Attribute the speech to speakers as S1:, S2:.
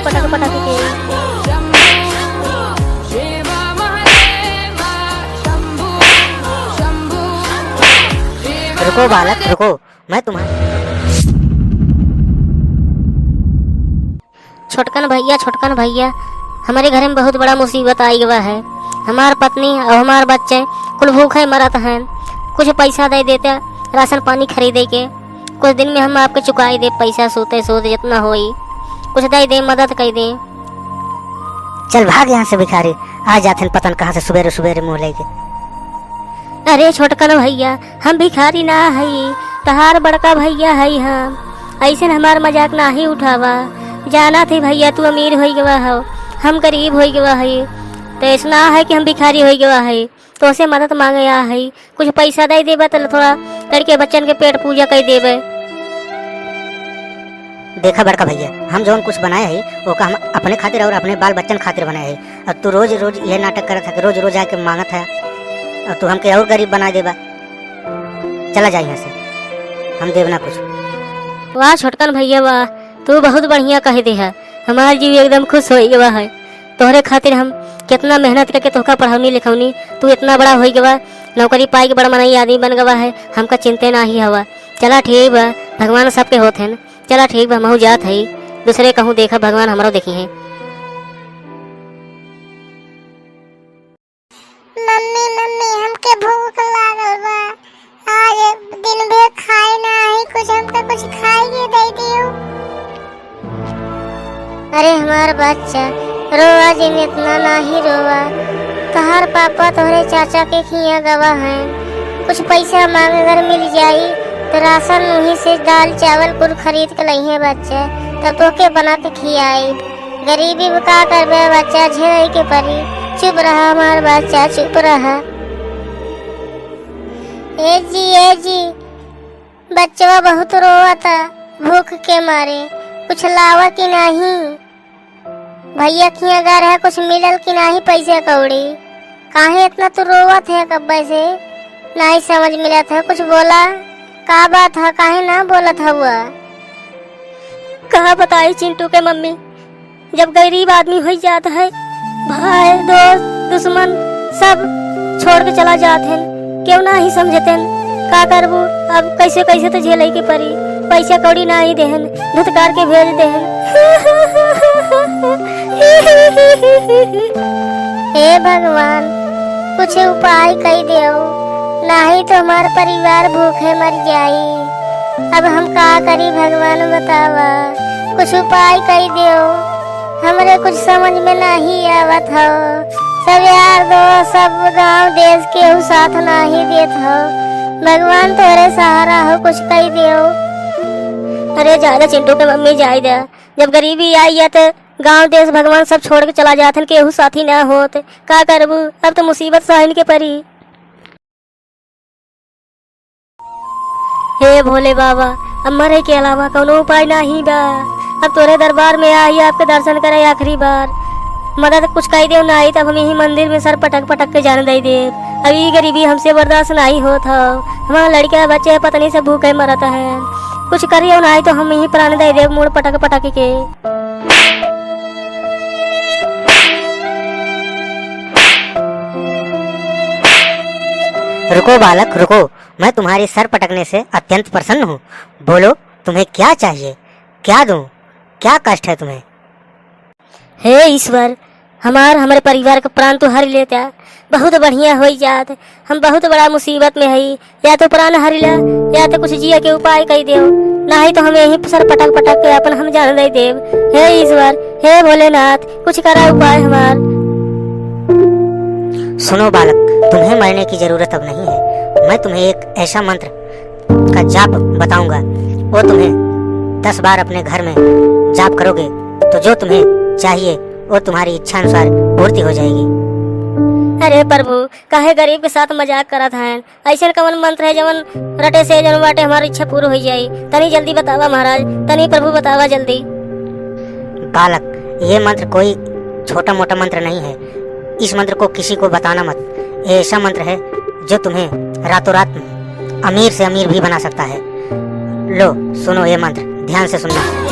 S1: पटक पटक के।
S2: रुको बालक रुको, मैं तुम्हारे
S1: छोटकन भैया, हमारे घर में बहुत बड़ा मुसीबत आई हुआ है। हमार पत्नी और हमार बच्चे कुल भूखे मरत हैं। कुछ पैसा दे देते, राशन पानी खरीदे के कुछ दिन में हम आपके चुकाई दे पैसा, सोते सोते जितना होई कुछ दे दे, मदद कर दे।
S2: चल भाग यहाँ से भिखारी, आ जाते हैं पतन कहाँ से सुबेरे सुबेरे मुँह लेके।
S1: अरे छोटकन भैया, हम भिखारी ना हई, तहार बड़का भैया हई। हम ऐसे हमार मजाक ना ही उठावा। जाना थे भैया तू अमीर हो गवा हो, हम गरीब हो गवा है। तो ऐसा है कि हम भिखारी हो गवा है, तो उसे मदद मांगे आ है। कुछ पैसा दे देबे तो थोड़ा लड़के बच्चन के पेट पूजा कर देबे।
S2: देखा बड़का भैया, हम जो कुछ बनाए है वो का हम अपने खातिर और अपने बाल बच्चन खातिर बनाए है। और तू रोज रोज ये नाटक करत है, रोज रोज आके मांगत है और तू हमके और गरीब बना देबा। चला जा यहाँ से, हम देव ना कुछ।
S1: वाह छोटकन भैया वाह, तू बहुत बढ़िया कह दे है। हमार जीव एकदम खुश हो गवा है। तोहरे खातिर हम कितना मेहनत करके तोहका पढ़ौनी लिखौनी, तू इतना बड़ा हो गवा, नौकरी पाई के बड़ा मनई आदमी बन गवा है। हमका चिंते ना ही हवा। चला ठीक बा, भगवान सबके होते हैं। चला ठीक बा, महू जात है, दूसरे कहूँ देखा भगवान हमारो देखी है।
S3: मम्मी हमके भूख लागल बा, आज दिन भर खाए ना है, कुछ हमके कुछ खाइए दे दियो।
S1: अरे हमार बच्चा रोवा जिन इतना ना ही रोवा। तहार पापा तोहरे चाचा के खिया गवा हैं। कुछ पैसा मांग अगर मिल जाई तो राशन वहीं से दाल चावल कुल खरीद के लइहे बच्चा, तब तो के बना के खियाई। गरीबी में का करबे बच्चा, झेले के परी। चुप रहा हमार बच्चा, चुप रहा। ए जी बच्चा बहुत रोता भूख के मारे, कुछ लावा कि नहीं? भैया किया घर है, कुछ मिलल कि नहीं पैसे कौड़ी? काहे इतना तू रोवत है कब्बे से? नहीं समझ मिला था, कुछ बोला? का बात है, काहे ना बोलत हुआ? कहा बताई चिंटू के मम्मी, जब गरीब आदमी हो जाता है, भाई दोस्त दुश्मन सब छोड़ के चला जाते हैं, क्यों ना ही समझते हैं। का करबू अब, कैसे कैसे तो झेले की परी। पैसा कौड़ी ना ही देहन, धुतकार के भेज देहन। हे भगवान, कुछ उपाय कर दियो, नहीं तो हमारा परिवार भूखे मर जाई। अब हम का करी भगवान बतावा, कुछ उपाय कर दियो। हमरे कुछ समझ में नहीं आवत हो। सब यार दोस्त सब गांव देश के साथ नहीं देत हो। भगवान तोरे सहारा हो, कुछ कर दियो। अरे ज्यादा चिंटू के मम्मी जाए दे, जब गरीबी आई है तो गांव देश भगवान सब छोड़ के चला जाते, केहू साथी ना होत, का करबू? अब तो मुसीबत सहन के परी। हे भोले बाबा, अब मरे के अलावा कोनो उपाय नहीं बा। अब तोरे दरबार में आई, आपके दर्शन करे आखिरी बार। मदद कुछ कह दे नहीं, तब हम यही मंदिर में सर पटक पटक के जान दे दे। अब ये गरीबी हमसे बर्दाश्त नहीं होत हो। हमारा लड़का बच्चे पत्नी से भूखे मरता है, कुछ करिए नहीं तो हम यही प्राण दे दे, मुड़ पटक पटक के।
S2: रुको बालक रुको, मैं तुम्हारे सर पटकने से अत्यंत प्रसन्न हूँ। बोलो तुम्हें क्या चाहिए, क्या दूं, क्या कष्ट है तुम्हें?
S1: हे ईश्वर, हमारे परिवार का प्राण तो हर लेता, बहुत बढ़िया हो जात। हम बहुत बड़ा मुसीबत में है, या तो प्राण हर ला, या तो कुछ जिया के उपाय कह दो, नहीं तो हमें यही सर पटक पटक के अपन हम जान दे देव। हे ईश्वर, हे भोलेनाथ, कुछ करा उपाय हमार।
S2: सुनो बालक, तुम्हें मरने की जरूरत अब नहीं है। मैं तुम्हें एक ऐसा मंत्र का जाप बताऊंगा, वो तुम्हें 10 बार अपने घर में जाप करोगे तो जो तुम्हें चाहिए वो तुम्हारी इच्छा अनुसार पूर्ति हो जाएगी।
S1: अरे प्रभु, काहे गरीब के साथ मजाक करत हैं? ऐसा कवन मंत्र है जवन रटे से जन बाटे हमारी इच्छा पूरी हो जाए? तनी जल्दी बतावा महाराज, तनी प्रभु बतावा जल्दी।
S2: बालक, ये मंत्र कोई छोटा मोटा मंत्र नहीं है। इस मंत्र को किसी को बताना मत। ये ऐसा मंत्र है जो तुम्हें रातों रात अमीर से अमीर भी बना सकता है। लो सुनो ये मंत्र, ध्यान से सुनना।